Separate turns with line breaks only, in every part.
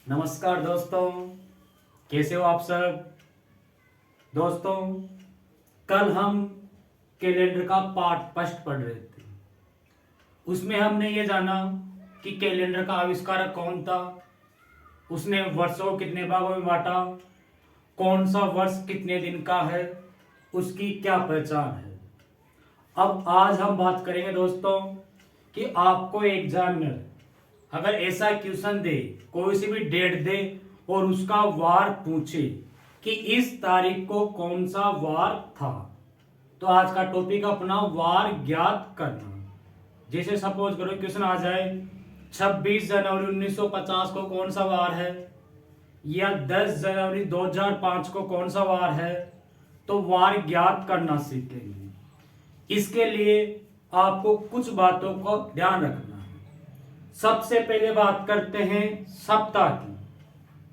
नमस्कार दोस्तों, कैसे हो आप सब। दोस्तों, कल हम कैलेंडर का पार्ट फर्स्ट पढ़ रहे थे। उसमें हमने ये जाना कि कैलेंडर का आविष्कारक कौन था, उसने वर्षों को कितने भागों में बांटा, कौन सा वर्ष कितने दिन का है, उसकी क्या पहचान है। अब आज हम बात करेंगे दोस्तों कि आपको एग्जाम में अगर ऐसा क्वेश्चन दे, कोई सी भी डेट दे और उसका वार पूछे कि इस तारीख को कौन सा वार था, तो आज का टॉपिक अपना वार ज्ञात करना। जैसे सपोज करो क्वेश्चन आ जाए 26 जनवरी 1950 को कौन सा वार है, या 10 जनवरी 2005 को कौन सा वार है, तो वार ज्ञात करना सीखेंगे। इसके लिए आपको कुछ बातों को ध्यान रखना है। सबसे पहले बात करते हैं सप्ताह की।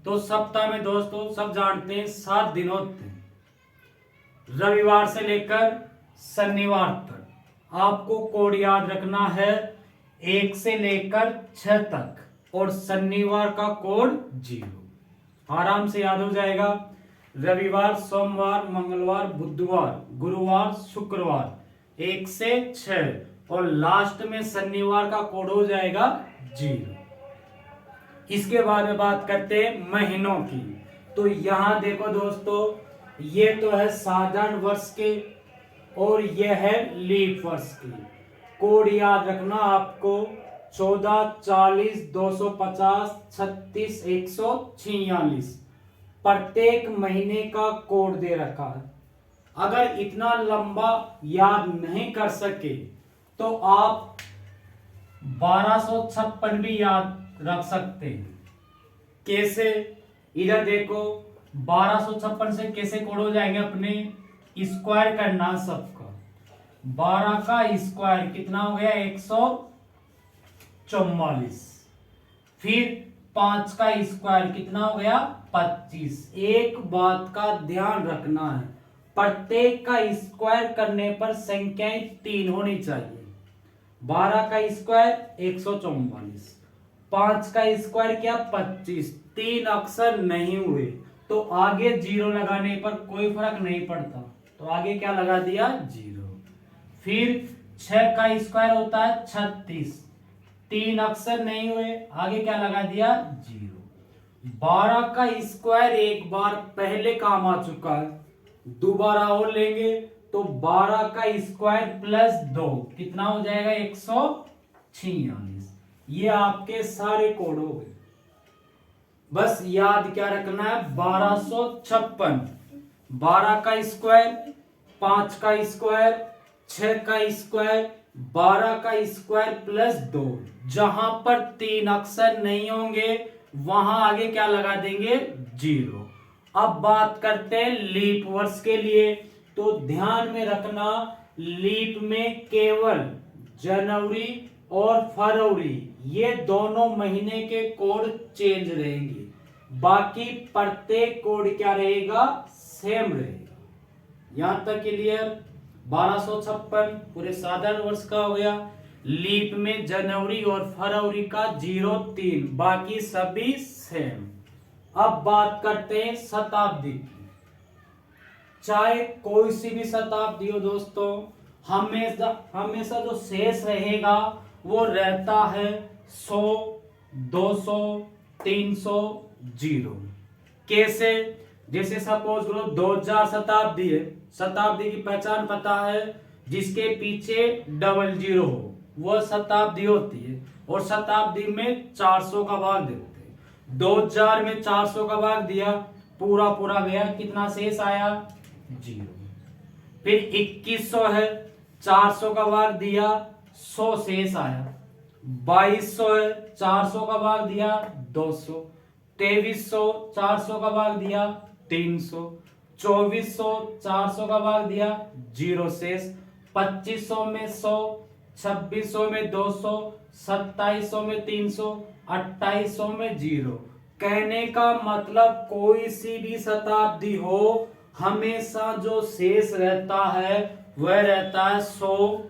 तो सप्ताह में दोस्तों सब जानते हैं 7 दिन होते हैं, रविवार से लेकर शनिवार तक। आपको कोड याद रखना है 1 से लेकर 6 तक, और शनिवार का कोड 0। आराम से याद हो जाएगा। रविवार, सोमवार, मंगलवार, बुधवार, गुरुवार, शुक्रवार 1 से 6, और लास्ट में शनिवार का कोड हो जाएगा 0। इसके बाद में बात करते हैं महीनों की। तो यहां देखो दोस्तों, ये तो है साधारण वर्ष के और ये है लीप वर्ष की। कोड याद रखना आपको 14, 40, 250, 36, 146। प्रत्येक महीने का कोड दे रखा है। अगर इतना लंबा याद नहीं कर सके तो आप 1256 भी याद रख सकते हैं। कैसे, इधर देखो 1256 से कैसे कोड हो जाएंगे अपने, स्क्वायर करना सबका। 12 का स्क्वायर कितना हो गया 144। फिर 5 का स्क्वायर कितना हो गया 25। एक बात का ध्यान रखना है, प्रत्येक का स्क्वायर करने पर संख्याएं 3 होनी चाहिए। 12 का स्क्वायर 144, 5 का स्क्वायर क्या 25, 3 अक्षर नहीं हुए तो आगे 0 लगाने पर कोई फर्क नहीं पड़ता, तो आगे क्या लगा दिया 0। फिर 6 का स्क्वायर होता है 36, 3 अक्षर नहीं हुए, आगे क्या लगा दिया 0। 12 का स्क्वायर एक बार पहले काम आ चुका है, दोबारा और लेंगे तो 12 का स्क्वायर प्लस 2 कितना हो जाएगा 146। ये आपके सारे कोड हो गए। बस याद क्या रखना है 1256। 12 का स्क्वायर, 5 का स्क्वायर, 6 का स्क्वायर, 12 का स्क्वायर प्लस 2। जहां पर 3 अक्षर नहीं होंगे वहां आगे क्या लगा देंगे 0। अब बात करते हैं लीप वर्ष के लिए। तो ध्यान में रखना, लीप में केवल जनवरी और फरवरी ये दोनों महीने के कोड चेंज रहेंगे, बाकी प्रत्येक कोड क्या रहेगा सेम रहेगा। यहां तक क्लियर। 1256 पूरे साधारण वर्ष का हो गया। लीप में जनवरी और फरवरी का 03, बाकी सभी सेम। अब बात करते हैं शताब्दी की। चाहे कोई सी भी शताब्दी हो दोस्तों, हमेशा जो शेष रहेगा वो रहता है 100, 200, 300, 0। कैसे, जैसे सपोज करो 2000 शताब्दी है, शताब्दी की पहचान पता है, जिसके पीछे 00 हो वो शताब्दी होती है, और शताब्दी में 400 का भाग देते हैं। 2000 में 400 का भाग दिया, पूरा पूरा गया, कितना शेष आया 0। फिर 2100 है, 400 का भाग दिया, 100 शेष आया। 2200 है, 400 का भाग दिया 200। 2300 400 का भाग दिया 300। 2400 400 का भाग दिया 0 शेष। 2500 में 100, 2600 में 200, 2700 में 300, 2800 में 0। कहने का मतलब कोई सी भी शताब्दी हो, हमेशा जो शेष रहता है वह रहता है 100,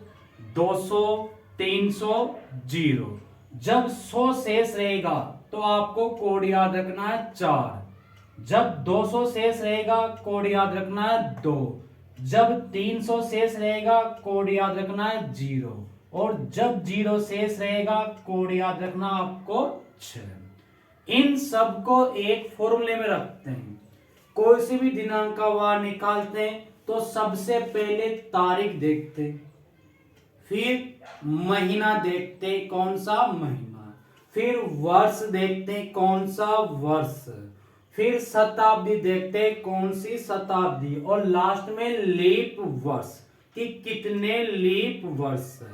200, 300, 0। जब 100 शेष रहेगा तो आपको कोड याद रखना है 4। जब 200 शेष रहेगा कोड याद रखना है 2। जब 300 शेष रहेगा कोड याद रखना है 0। और जब 0 शेष रहेगा कोड याद रखना आपको 6। इन सबको एक फॉर्मूले में रखते हैं। कोई सी भी दिनांक का वार निकालते हैं तो सबसे पहले तारीख देखते हैं, फिर महीना देखते हैं कौन सा महीना, फिर वर्ष देखते हैं कौन सा वर्ष, फिर शताब्दी देखते हैं कौन सी शताब्दी, और लास्ट में लीप वर्ष कि कितने लीप वर्ष है।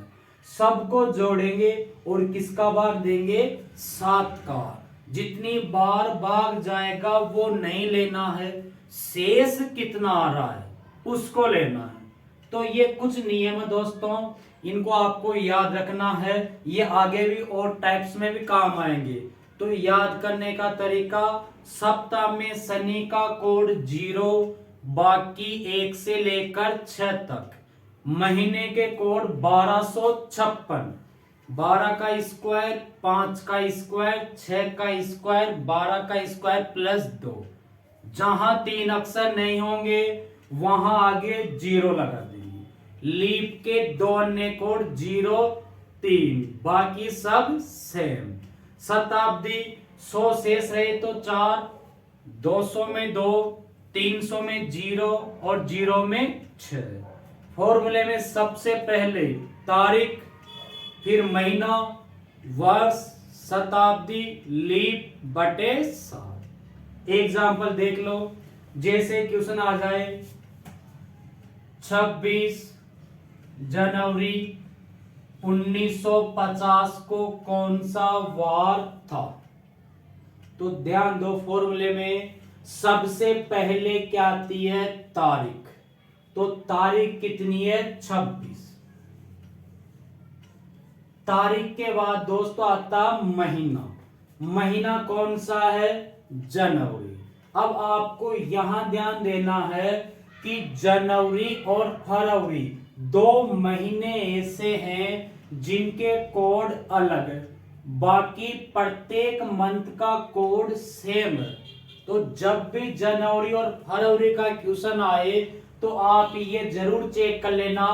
सबको जोड़ेंगे और किसका भाग देंगे? 7 का। जितनी बार भाग जाएगा वो नहीं लेना है, शेष कितना आ रहा है उसको लेना है। तो ये कुछ नियम है दोस्तों, इनको आपको याद रखना है। ये आगे भी और टाइप्स में भी काम आएंगे। तो याद करने का तरीका, सप्ताह में शनि का कोड 0, बाकी 1 से लेकर 6 तक। महीने के कोड 1256, 12 का स्क्वायर, 5 का स्क्वायर, 6 का स्क्वायर, 12 का स्क्वायर प्लस 2। जहां 3 अक्षर नहीं होंगे वहां आगे 0 लगा देंगे। लीप के 2 अन्य कोड 0, 3, बाकी सब सेम। शताब्दी 100 शेष रहे तो 4, 200 में 2, 300 में 0 और 0 में 6। फॉर्मूले में सबसे पहले तारीख, फिर महीना, वर्ष, शताब्दी, लीप बटे 7। एग्जाम्पल देख लो, जैसे क्वेश्चन आ जाए 26 जनवरी 1950 को कौन सा वार था? तो ध्यान दो, फॉर्मूले में सबसे पहले क्या आती है? तारीख। तो तारीख कितनी है? 26। तारीख के बाद दोस्तों आता महीना। महीना कौन सा है? जनवरी। अब आपको यहां ध्यान देना है कि जनवरी और फरवरी 2 महीने ऐसे हैं जिनके कोड अलग है, बाकी प्रत्येक मंथ का कोड सेम है। तो जब भी जनवरी और फरवरी का क्वेश्चन आए तो आप ये जरूर चेक कर लेना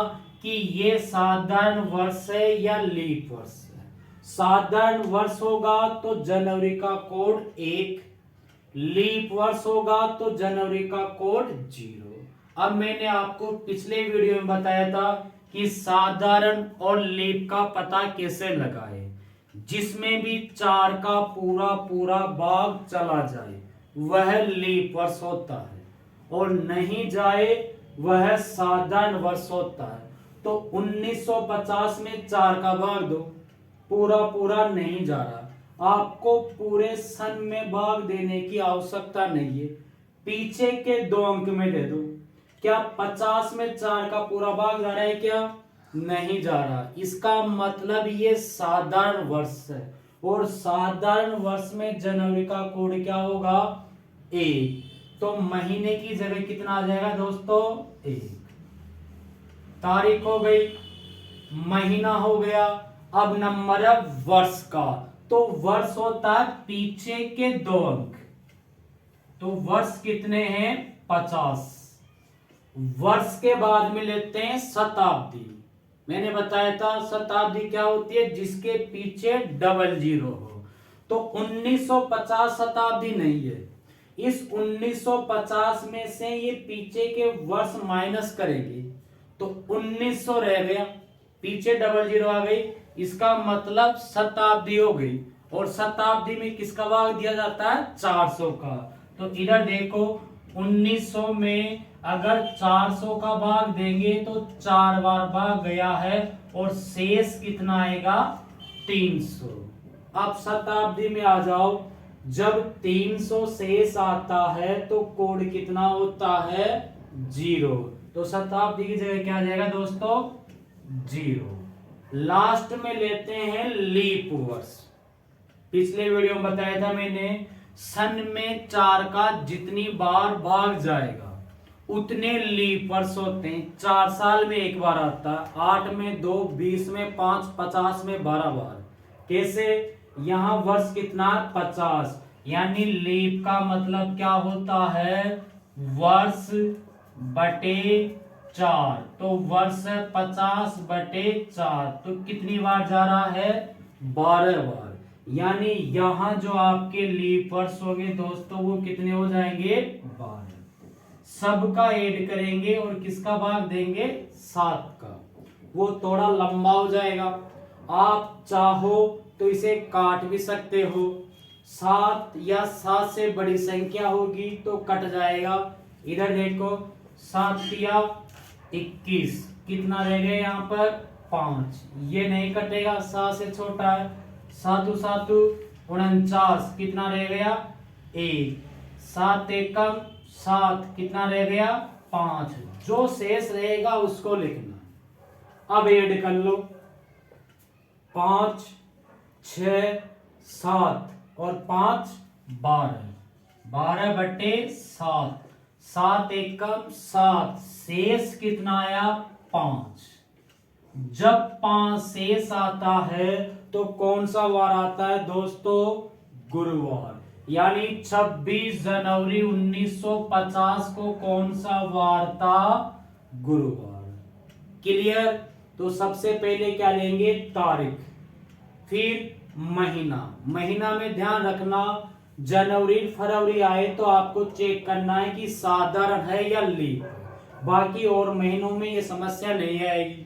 कि ये साधारण वर्ष है या लीप वर्ष है। साधारण वर्ष होगा तो जनवरी का कोड 1, लीप वर्ष होगा तो जनवरी का कोड 0। अब मैंने आपको पिछले वीडियो में बताया था कि साधारण और लीप का पता कैसे लगाए। जिसमें भी 4 का पूरा पूरा भाग चला जाए वह लीप वर्ष होता है, और नहीं जाए वह साधारण वर्ष होता है। तो 1950 में 4 का भाग दो, पूरा पूरा नहीं जा रहा। आपको पूरे सन में भाग देने की आवश्यकता नहीं है, पीछे के 2 अंक में दे दो। क्या 50 में 4 का पूरा भाग जा रहा है? क्या नहीं जा रहा। इसका मतलब ये साधारण वर्ष है, और साधारण वर्ष में जनवरी का कोड क्या होगा? 1। तो महीने की जगह कितना आ जाएगा दोस्तों? 1। तारीख हो गई, महीना हो गया। अब नंबर है वर्ष का। तो वर्ष होता है पीछे के 2 अंक। तो वर्ष कितने हैं? 50। वर्ष के बाद में लेते हैं शताब्दी। मैंने बताया था शताब्दी क्या होती है? जिसके पीछे 00 हो। तो 1950 शताब्दी नहीं है। इस 1950 में से ये पीछे के वर्ष माइनस करेंगे तो 1900 रह गया, पीछे 00 आ गई, इसका मतलब शताब्दी हो गई। और शताब्दी में किसका भाग दिया जाता है? 400 का। तो इधर देखो 1900 में अगर 400 का भाग देंगे तो 4 बार भाग गया है, और शेष कितना आएगा? 300। अब शताब्दी में आ जाओ, जब 300 शेष आता है तो कोड कितना होता है? 0। तो शताब्दी की जगह क्या आ जाएगा दोस्तों? 0। लास्ट में लेते हैं लीप वर्ष। पिछले वीडियो में बताया था मैंने, सन में 4 का जितनी बार भाग जाएगा उतने लीप वर्ष होते हैं। 4 साल में 1 बार आता है, 8 में 2, 20 में 5, 50 में 12 बार। कैसे? यहाँ वर्ष कितना 50, यानी लीप का मतलब क्या होता है, वर्ष बटे 4। तो वर्ष 50/4, तो कितनी बार जा रहा है, 12 बार। यानी यहाँ जो आपके लीप वर्ष होंगे दोस्तों वो कितने हो जाएंगे, 12। सबका ऐड करेंगे और किसका भाग देंगे, 7 का। वो थोड़ा लंबा हो जाएगा, आप चाहो तो इसे काट भी सकते हो। 7 या 7 से बड़ी संख्या होगी तो कट जाएगा। इधर देखो 7 या 21, कितना रह गया यहाँ पर 5, ये नहीं कटेगा, 7 से छोटा है। 7 7 49, कितना रह गया 1, 7 एकम 7, कितना रह गया 5। जो शेष रहेगा उसको लिखना। अब ऐड कर लो, 5 6 7 और 5 12, 12/7, 7 एकम 7, शेष कितना आया 5। जब 5 शेष आता है तो कौन सा वार आता है दोस्तों, गुरुवार। यानी 26 जनवरी 1950 को कौन सा वार था, गुरुवार। क्लियर। तो सबसे पहले क्या लेंगे, तारीख, फिर महीना। महीना में ध्यान रखना, जनवरी फरवरी आए तो आपको चेक करना है कि साधारण है या लीप। बाकी और महीनों में ये समस्या नहीं आएगी।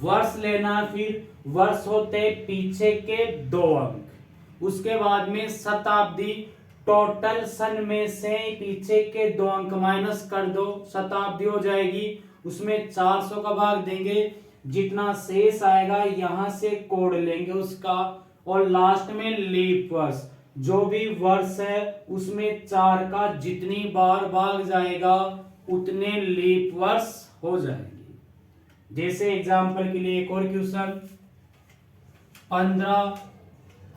वर्ष लेना, फिर वर्ष होते पीछे के 2 अंक, उसके बाद में शताब्दी, टोटल सन में से पीछे के 2 अंक माइनस कर दो, शताब्दी हो जाएगी। उसमें 400 का भाग देंगे, जितना शेष आएगा यहां से कोड लेंगे उसका, और लास्ट में लीप वर्ष, जो भी वर्ष है उसमें 4 का जितनी बार भाग जाएगा उतने लीप वर्ष हो जाएंगे। जैसे एग्जांपल के लिए एक और क्वेश्चन, 15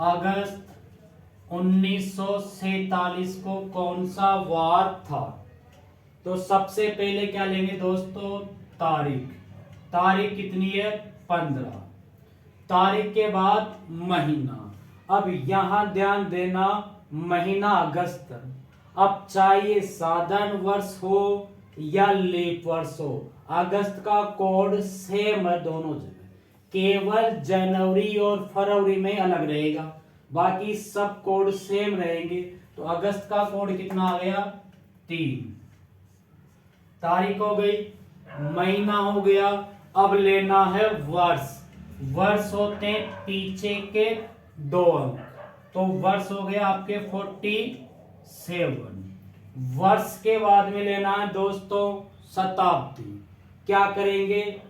अगस्त 1947 को कौन सा वार था। तो सबसे पहले क्या लेंगे दोस्तों, तारीख। तारीख कितनी है 15, तारीख के बाद महीना। अब यहां ध्यान देना, महीना अगस्त। अब चाहिए साधारण वर्ष हो या लीप वर्ष हो, अगस्त का कोड सेम है दोनों जगह, केवल जनवरी और फरवरी में अलग रहेगा, बाकी सब कोड सेम रहेंगे। तो अगस्त का कोड कितना आ गया 3, तारीख हो गई, महीना हो गया। अब लेना है वर्ष। वर्ष होते हैं पीछे के 2 अंक, तो वर्ष हो गया आपके 47। वर्ष के बाद में लेना है दोस्तों शताब्दी। क्या करेंगे,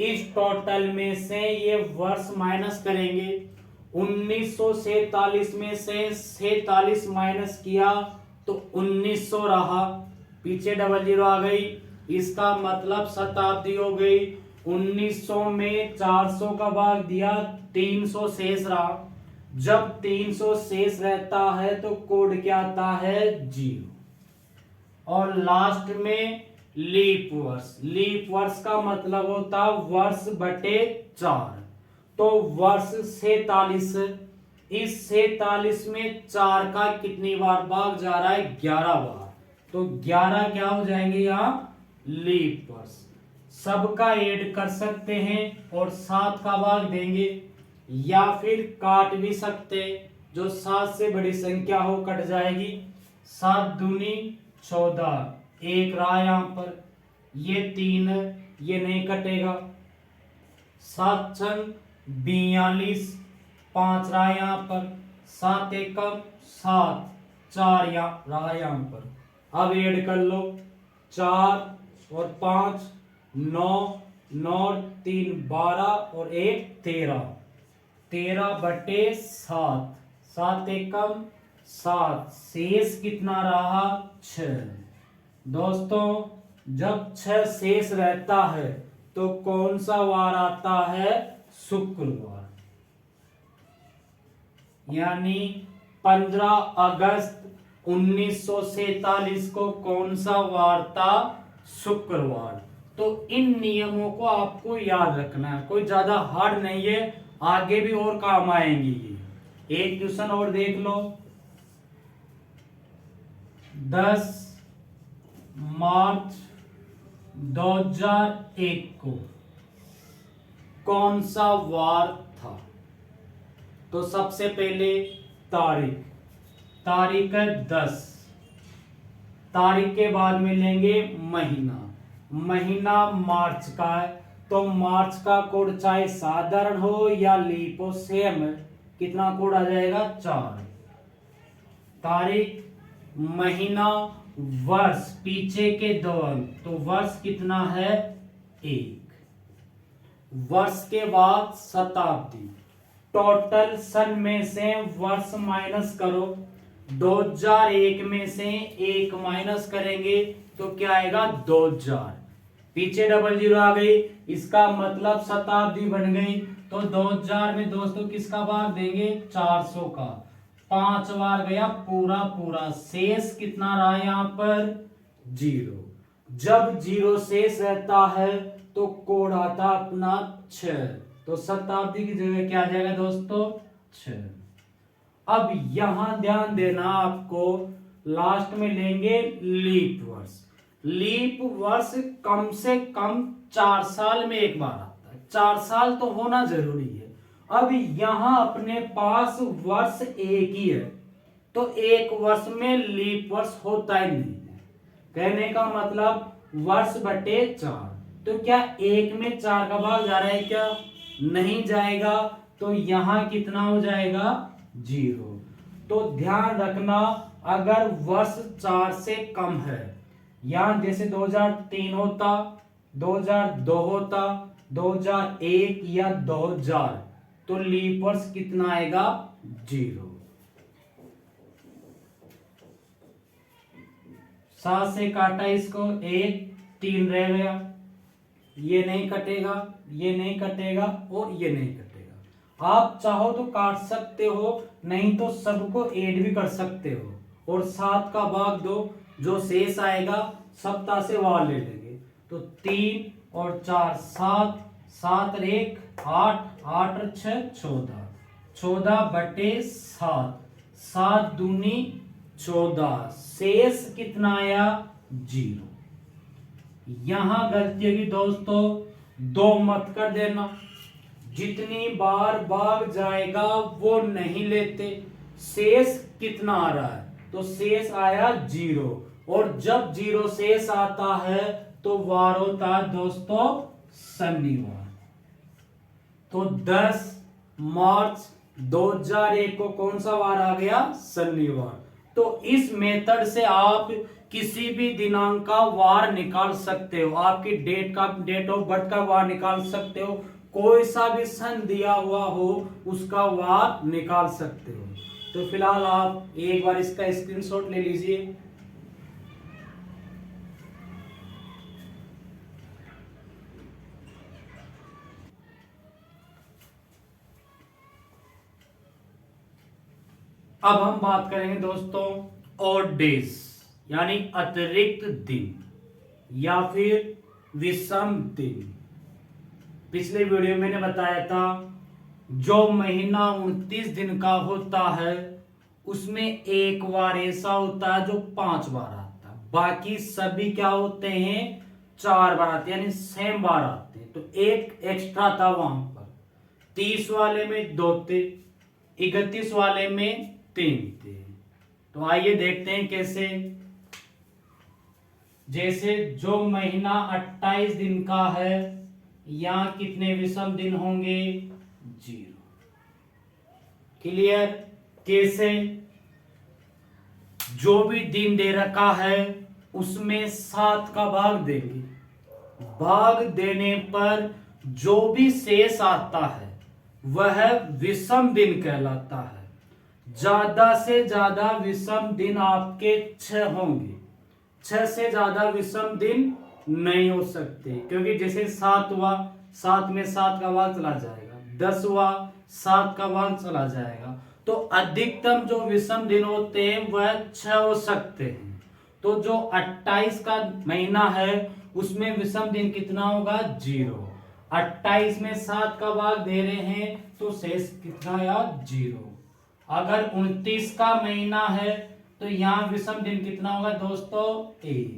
इस टोटल में से ये वर्ष माइनस करेंगे। 1947 में से 47 माइनस किया तो 1900 रहा, पीछे 00 आ गई, इसका मतलब शताब्दी हो गई। 1900 में 400 का भाग दिया, 300 शेष रहा। जब 300 शेष रहता है तो कोड क्या आता है 0, और लास्ट में लीप वर्ष। लीप वर्ष का मतलब होता वर्ष बटे 4। तो वर्ष 47, इस 47 में 4 का कितनी बार भाग जा रहा है 11 बार, तो 11 क्या हो जाएंगे यहाँ लीप वर्ष। सबका ऐड कर सकते हैं और 7 का भाग देंगे, या फिर काट भी सकते, जो 7 से बड़ी संख्या हो कट जाएगी। 7 दूनी 14, 1 रहा यहाँ पर, ये 3 ये नहीं कटेगा। 7 छंग 42, 5 रहा यहाँ पर, 7 एकम 7, 4 रहा यहाँ पर। अब ऐड कर लो, 4 और 5 9, 9 3 12 और 1 13, 13/7, 7 एकम 7, शेष कितना रहा 6। दोस्तों जब 6 शेष रहता है तो कौन सा वार आता है शुक्रवार। यानी 15 अगस्त 1947 को कौन सा वार था शुक्रवार। तो इन नियमों को आपको याद रखना है, कोई ज्यादा हार्ड नहीं है, आगे भी और काम आएंगे ये। एक क्वेश्चन और देख लो, 10 मार्च 2001 को कौन सा वार था? तो सबसे पहले तारीख है 10, तारीख के बाद में लेंगे महीना मार्च का है, तो मार्च का कोड चाहे साधारण हो या लीप हो सेम है, कितना कोड आ जाएगा 4। तारीख, महीना, वर्ष पीछे के 2 अंक, तो वर्ष कितना है 1। वर्ष के बाद शताब्दी, टोटल सन में से वर्ष माइनस करो, 2001 में से 1 माइनस करेंगे तो क्या आएगा 2000, पीछे डबल जीरो आ गई, इसका मतलब शताब्दी बन गई। तो 2000 में दोस्तों किसका भाग देंगे 400 का, 5 बार गया पूरा, शेष कितना रहा यहाँ पर 0। जब 0 शेष रहता है तो कोड आता अपना 6, तो शताब्दी की जगह क्या आ जाएगा दोस्तों 6। अब यहां ध्यान देना आपको, लास्ट में लेंगे लीप वर्ष। लीप वर्ष कम से कम 4 साल में एक बार आता है, 4 साल तो होना जरूरी है। अब यहां अपने पास वर्ष एक ही है, तो एक वर्ष में लीप वर्ष होता ही नहीं है। कहने का मतलब वर्ष बटे 4, तो क्या 1 में 4 का भाग जा रहा है क्या? नहीं जाएगा, तो यहां कितना हो जाएगा 0। तो ध्यान रखना, अगर वर्ष 4 से कम है, यहां जैसे 2003 होता, 2002 होता, 2001 या 2000, तो लीप वर्ष कितना आएगा 0। 7 से काटा इसको, 1 3 रह गया, ये नहीं कटेगा, ये नहीं कटेगा और ये नहीं कटेगा। आप चाहो तो काट सकते हो, नहीं तो सबको ऐड भी कर सकते हो और 7 का भाग 2, जो शेष आएगा सप्ताह से वहां ले लेंगे। तो 3 और 4 7, 7 और 1 8, 8 और 6 14, 14 बटे 7, 7 दूनी 14, शेष कितना आया 0। यहां गलती होगी दोस्तों, 2 मत कर देना, जितनी बार भाग जाएगा वो नहीं लेते। शेष कितना आ रहा है? तो शेष आया 0, और जब 0 शेष आता है तो वार होता है दोस्तों शनिवार। तो 10 मार्च 2001 को कौन सा वार आ गया? शनिवार। तो इस मेथड से आप किसी भी दिनांक का वार निकाल सकते हो, आपकी डेट ऑफ बर्थ का वार निकाल सकते हो, कोई सा भी सन दिया हुआ हो उसका वार निकाल सकते हो। तो फिलहाल आप एक बार इसका स्क्रीनशॉट ले लीजिए। अब हम बात करेंगे दोस्तों ऑड डेज, यानी अतिरिक्त दिन या फिर विषम दिन। पिछले वीडियो में मैंने बताया था, जो महीना 29 दिन का होता है उसमें एक बार ऐसा होता है जो 5 बार आता है, बाकी सभी क्या होते हैं 4 बार आते हैं, यानी सेम बार आते हैं। तो एक एक्स्ट्रा था वहां पर, 30 वाले में 2 थे, 31 वाले में 3 थे। तो आइए देखते हैं कैसे। जैसे जो महीना 28 दिन का है, यहां कितने विषम दिन होंगे 0। क्लियर? कैसे? जो भी दिन दे रखा है उसमें 7 का भाग देंगे, भाग देने पर जो भी शेष आता है वह विषम दिन कहलाता है। ज्यादा से ज्यादा विषम दिन आपके 6 होंगे, 6 से ज्यादा विषम दिन नहीं हो सकते, क्योंकि जैसे 7 हुआ, 7 में 7 का भाग चला जाएगा, 10 हुआ 7 का भाग चला जाएगा। तो अधिकतम जो विषम दिन होते हैं वह 6 हो सकते हैं। तो जो 28 का महीना है उसमें विषम दिन कितना होगा 0। 28 में 7 का भाग दे रहे हैं तो शेष कितना या 0। अगर 29 का महीना है तो यहाँ विषम दिन कितना होगा दोस्तों 1।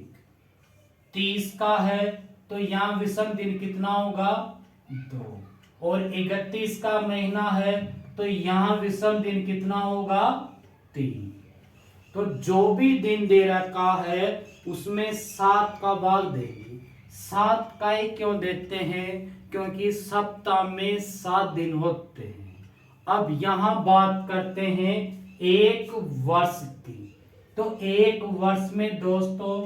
30 का है तो यहाँ विषम दिन कितना होगा 2। और 31 का महीना है तो यहाँ विषम दिन कितना होगा 3। तो जो भी दिन दे रखा है उसमें 7 का भाग देंगे। 7 का ही क्यों देते हैं, क्योंकि सप्ताह में 7 दिन होते हैं। अब यहां बात करते हैं एक वर्ष की। तो एक वर्ष में दोस्तों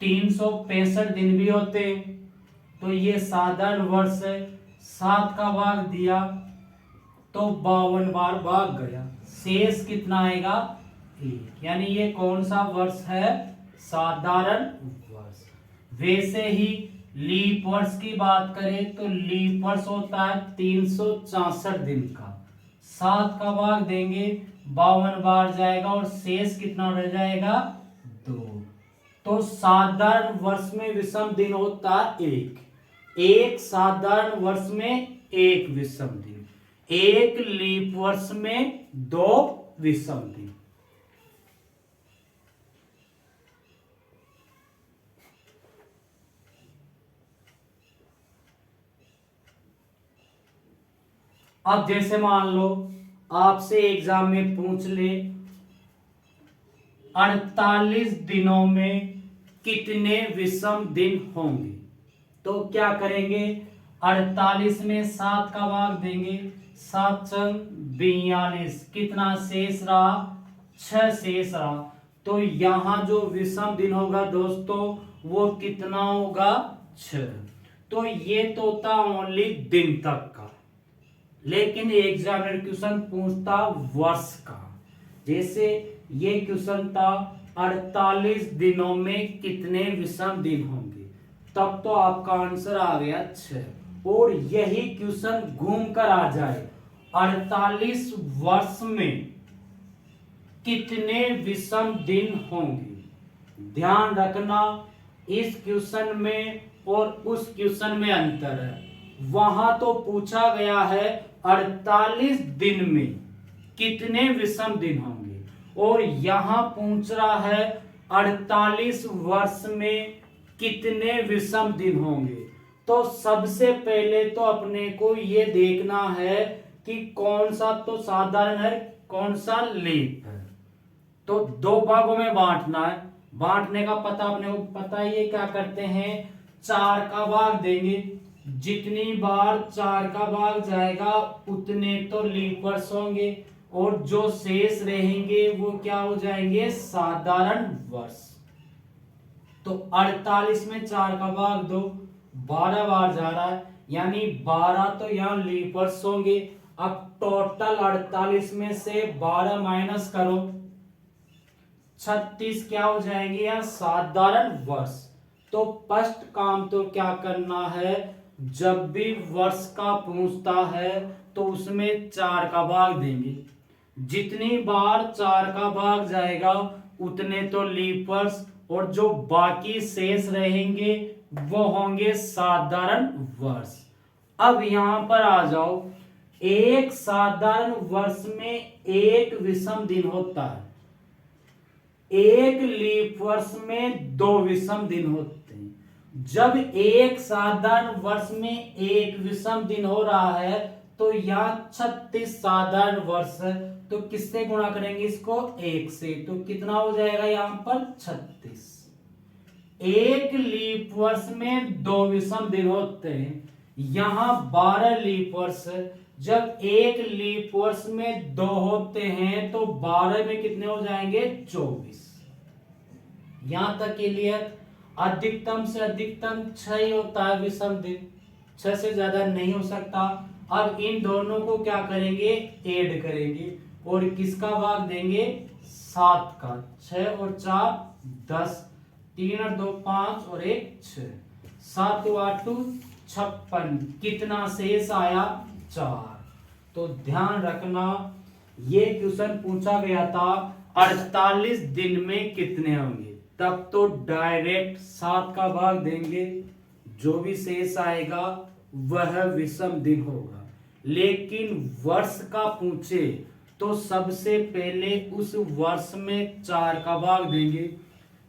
365 दिन भी होते हैं। तो ये साधारण वर्ष है, 7 का भाग दिया तो 52 बार भाग गया, शेष कितना आएगा 1। यानी ये कौन सा वर्ष है, साधारण वर्ष। वैसे ही लीप वर्ष की बात करें तो लीप वर्ष होता है 364 दिन का, 7 का भाग देंगे 52 बार जाएगा और शेष कितना रह जाएगा 2। तो साधारण वर्ष में विषम दिन होता है एक साधारण वर्ष में एक विषम दिन, एक लीप वर्ष में 2 विषम दिन। अब जैसे मान लो आपसे एग्जाम में पूछ ले 48 दिनों में कितने विषम दिन होंगे, तो क्या करेंगे 48 में 7 का भाग देंगे, 7 चंग 42, कितना शेष रहा 6 शेष रहा। तो यहां जो विषम दिन होगा दोस्तों वो कितना होगा 6। तो ये तो था ओनली दिन तक का, लेकिन एग्जामिनर क्वेश्चन पूछता वर्ष का। जैसे ये क्वेश्चन था 48 दिनों में कितने विषम दिन होंगे, तब तो आपका आंसर आ गया 6। और यही क्वेश्चन घूम कर आ जाए 48 वर्ष में कितने विषम दिन होंगे। ध्यान रखना इस क्वेश्चन में और उस क्वेश्चन में अंतर है। वहां तो पूछा गया है 48 दिन में कितने विषम दिन होंगे, और यहां पूछ रहा है 48 वर्ष में कितने विषम दिन होंगे। तो सबसे पहले तो अपने को ये देखना है कि कौन सा तो साधारण है, कौन सा लीप है। तो 2 भागों में बांटना है। बांटने का पता अपने को पता ही है, क्या करते हैं 4 का भाग देंगे, जितनी बार 4 का भाग जाएगा उतने तो लीप वर्ष होंगे, और जो शेष रहेंगे वो क्या हो जाएंगे साधारण वर्ष। तो 48 में 4 का भाग दो, 12 बार जा रहा है, यानी 12 तो यहाँ लीप वर्ष होंगे। अब टोटल 48 में से 12 माइनस करो, 36 क्या हो जाएंगे यहाँ साधारण वर्ष। तो फर्स्ट काम तो क्या करना है, जब भी वर्ष का पूछता है तो उसमें 4 का भाग देंगे, जितनी बार 4 का भाग जाएगा उतने तो लीप वर्ष, और जो बाकी शेष रहेंगे वो होंगे साधारण वर्ष। अब यहां पर आ जाओ, एक साधारण वर्ष में एक विषम दिन होता है, एक लीप वर्ष में 2 विषम दिन होते हैं। जब एक साधारण वर्ष में एक विषम दिन हो रहा है तो यहाँ 36 साधारण वर्ष है, तो किससे गुणा करेंगे इसको 1 से, तो कितना हो जाएगा यहाँ पर 36। एक लीप वर्ष में 2 विषम दिन होते हैं, यहाँ 12 लीप वर्ष। जब एक लीप वर्ष में 2 होते हैं तो 12 में कितने हो जाएंगे 24। यहां तक के लिए अधिकतम से अधिकतम 6 ही होता है विषम दिन, 6 से ज्यादा नहीं हो सकता। अब इन दोनों को क्या करेंगे ऐड करेंगे, और किसका भाग देंगे 7 का, 6 और 4 10, 3 और 2 5 और 1 6, 7 8 56, कितना शेष आया 4। तो ध्यान रखना ये क्वेश्चन पूछा गया था 48 दिन में कितने होंगे, तब तो डायरेक्ट 7 का भाग देंगे, जो भी शेष आएगा वह विषम दिन होगा। लेकिन वर्ष का पूछे तो सबसे पहले उस वर्ष में 4 का भाग देंगे।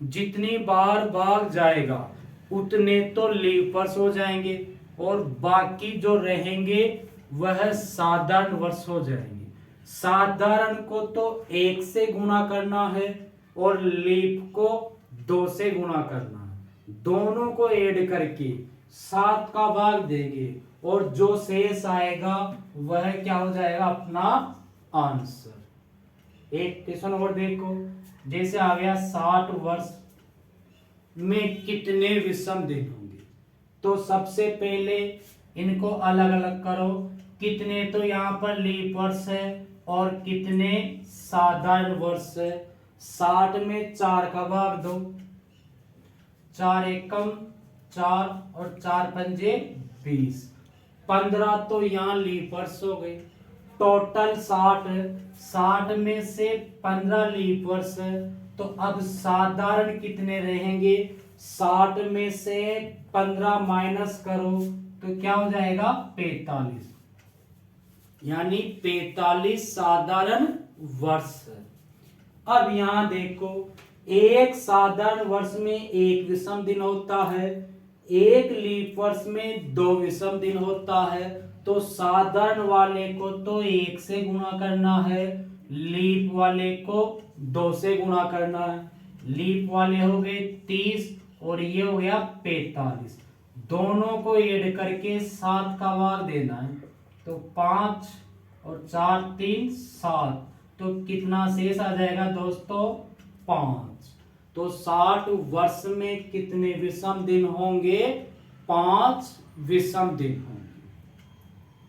जितनी बार भाग जाएगा उतने तो लीप वर्ष हो जाएंगे और बाकी जो रहेंगे वह साधारण वर्ष हो जाएंगे। साधारण को तो 1 से गुणा करना है और लीप को 2 से गुणा करना है। दोनों को ऐड करके 7 का भाग देंगे और जो शेष आएगा वह क्या हो जाएगा अपना आंसर। एक क्वेश्चन और देखो, जैसे आ गया 60 वर्ष में कितने विषम दिन होंगे। तो सबसे पहले इनको अलग अलग करो, कितने तो यहाँ पर लीप वर्ष है और कितने साधारण वर्ष है। 60 में 4 का भाग दो, 4 एकम 4 और 4 पंजे 20, 15 तो यहाँ लीप वर्ष हो गए। टोटल 60 है, 60 में से 15 लीप वर्ष है। तो अब साधारण कितने रहेंगे, 60 में से 15 माइनस करो तो क्या हो जाएगा 45, यानी 45 साधारण वर्ष है। अब यहां देखो, एक साधारण वर्ष में 1 विषम दिन होता है, एक लीप वर्ष में 2 विषम दिन होता है। तो साधारण वाले को तो 1 से गुणा करना है, लीप वाले को 2 से गुणा करना है। लीप वाले हो गए 30 और ये हो गया 45, दोनों को ऐड करके 7 का भाग देना है। तो 5 और 4 3 7, तो कितना शेष आ जाएगा दोस्तों 5। तो 60 वर्ष में कितने विषम दिन होंगे, 5 विषम दिन होंगे।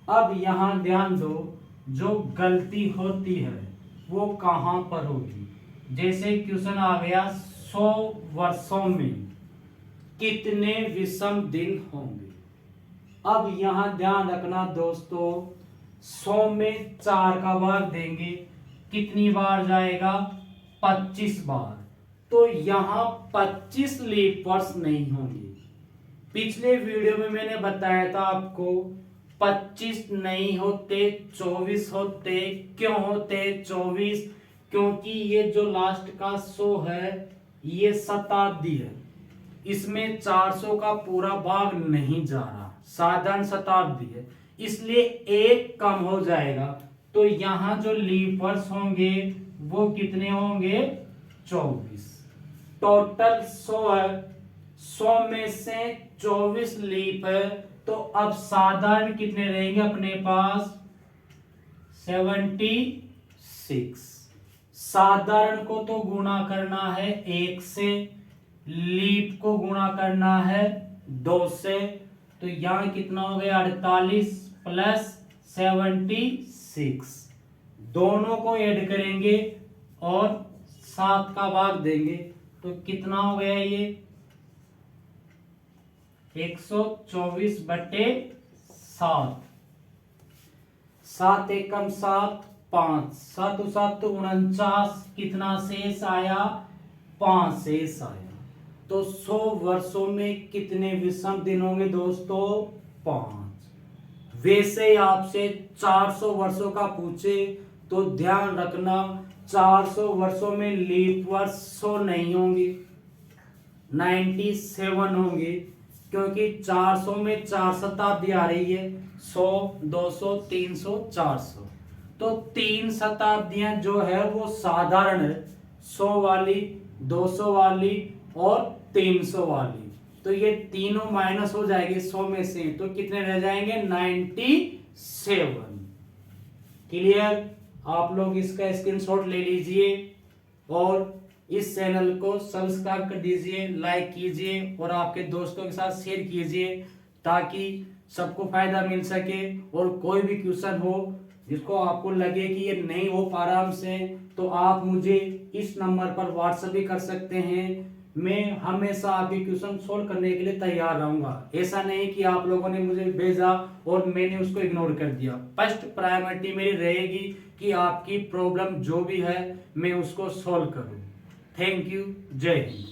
अब यहां ध्यान दो, जो गलती होती है वो कहां पर होगी। जैसे क्वेश्चन आ गया 100 वर्षों में कितने विषम दिन होंगे। अब यहां ध्यान रखना दोस्तों, 100 में 4 का भाग देंगे, कितनी बार जाएगा 25 बार। तो यहां 25 लीप वर्ष नहीं होंगे। पिछले वीडियो में मैंने बताया था आपको 25 नहीं होते 24 होते। क्यों होते 24, क्योंकि ये जो लास्ट का 100 है ये शताब्दी है, इसमें 400 का पूरा भाग नहीं जा रहा, साधारण शताब्दी है, इसलिए एक कम हो जाएगा। तो यहां जो लीप वर्ष होंगे वो कितने होंगे 24। टोटल 100 है, 100 में से 24 लीप है। तो अब साधारण कितने रहेंगे अपने पास 76। साधारण को तो गुणा करना है 1 से, लीप को गुणा करना है 2 से। तो यहां कितना हो गया 48 प्लस 76, दोनों को ऐड करेंगे और 7 का भाग देंगे। तो कितना हो गया ये 124/7। 7 एकम 7 5, 7 7 तो 49, कितना शेष आया 5 शेष आया। तो 100 वर्षों में कितने विषम दिन होंगे दोस्तों 5। वैसे आपसे 400 वर्षों का पूछे तो ध्यान रखना 400 वर्षों में लीप वर्ष 100 नहीं होंगे, 97 होंगे, क्योंकि 400 में 4 शताब्दी आ रही है, 100 200 300 400। तो 3 शताब्दियां जो है वो साधारण है, 100 वाली 200 वाली और 300 वाली। तो ये तीनों माइनस हो जाएंगे 100 में से, तो कितने रह जाएंगे 97। क्लियर। आप लोग इसका स्क्रीनशॉट ले लीजिए और इस चैनल को सब्सक्राइब कर दीजिए, लाइक कीजिए और आपके दोस्तों के साथ शेयर कीजिए ताकि सबको फायदा मिल सके। और कोई भी क्वेश्चन हो जिसको आपको लगे कि ये नहीं हो पा रहा हमसे, तो आप मुझे इस नंबर पर व्हाट्सएप भी कर सकते हैं। मैं हमेशा आपके क्वेश्चन सोल्व करने के लिए तैयार रहूंगा। ऐसा नहीं कि आप लोगों ने मुझे भेजा और मैंने उसको इग्नोर कर दिया। फर्स्ट प्रायोरिटी मेरी रहेगी कि आपकी प्रॉब्लम जो भी है मैं उसको सोल्व करूं। Thank you. जय हिंद।